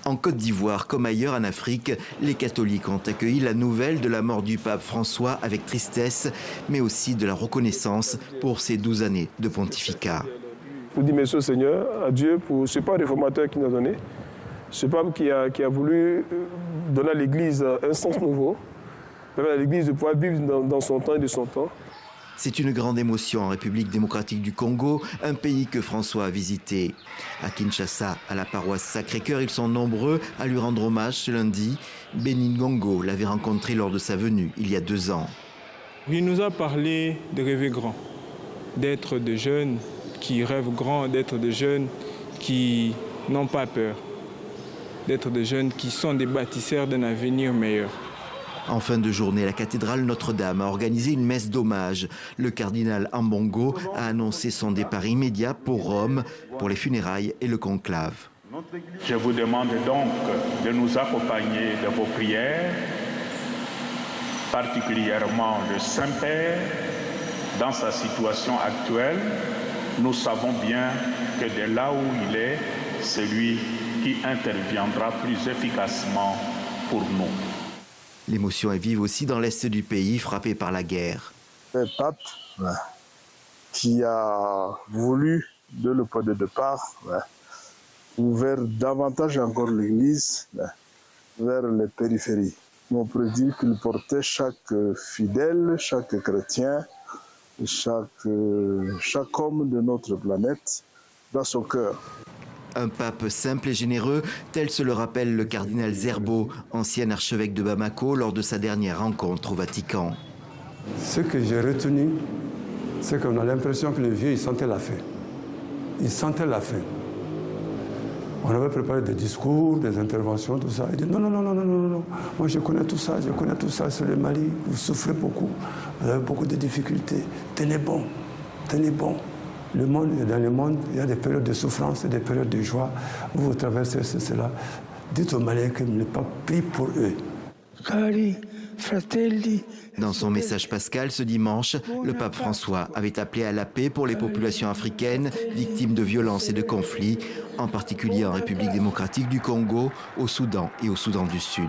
En Côte d'Ivoire, comme ailleurs en Afrique, les catholiques ont accueilli la nouvelle de la mort du pape François avec tristesse, mais aussi de la reconnaissance pour ses 12 années de pontificat. Je dis merci au Seigneur, à Dieu, pour ce pas réformateur qui nous a donné, ce pape qui a voulu donner à l'Église un sens nouveau, permettre à l'Église de pouvoir vivre dans son temps et de son temps. C'est une grande émotion en République démocratique du Congo, un pays que François a visité. À Kinshasa, à la paroisse Sacré-Cœur, ils sont nombreux à lui rendre hommage ce lundi. Bénin Ngongo l'avait rencontré lors de sa venue, il y a 2 ans. Il nous a parlé de rêver grand, d'être des jeunes qui rêvent grand, d'être des jeunes qui n'ont pas peur, d'être des jeunes qui sont des bâtisseurs d'un avenir meilleur. En fin de journée, la cathédrale Notre-Dame a organisé une messe d'hommage. Le cardinal Ambongo a annoncé son départ immédiat pour Rome, pour les funérailles et le conclave. Je vous demande donc de nous accompagner de vos prières, particulièrement le Saint-Père. Dans sa situation actuelle, nous savons bien que de là où il est, c'est lui qui interviendra plus efficacement pour nous. L'émotion est vive aussi dans l'est du pays, frappé par la guerre. Un pape qui a voulu, dès le point de départ, ouvrir davantage encore l'Église vers les périphéries. On peut dire qu'il portait chaque fidèle, chaque chrétien, chaque homme de notre planète dans son cœur. Un pape simple et généreux, tel se le rappelle le cardinal Zerbo, ancien archevêque de Bamako, lors de sa dernière rencontre au Vatican. Ce que j'ai retenu, c'est qu'on a l'impression que le vieux, il sentait la fin. Il sentait la fin. On avait préparé des discours, des interventions, tout ça. Il dit non, non, non, non, non, non, non. Moi je connais tout ça, c'est le Mali. Vous souffrez beaucoup, vous avez beaucoup de difficultés. Tenez bon, tenez bon. Le monde, dans le monde, il y a des périodes de souffrance et des périodes de joie. Vous traversez cela. Dites aux Maliens qu'il n'est pas pris pour eux. Dans son message pascal ce dimanche, le pape François avait appelé à la paix pour les populations africaines victimes de violences et de conflits, en particulier en République démocratique du Congo, au Soudan et au Soudan du Sud.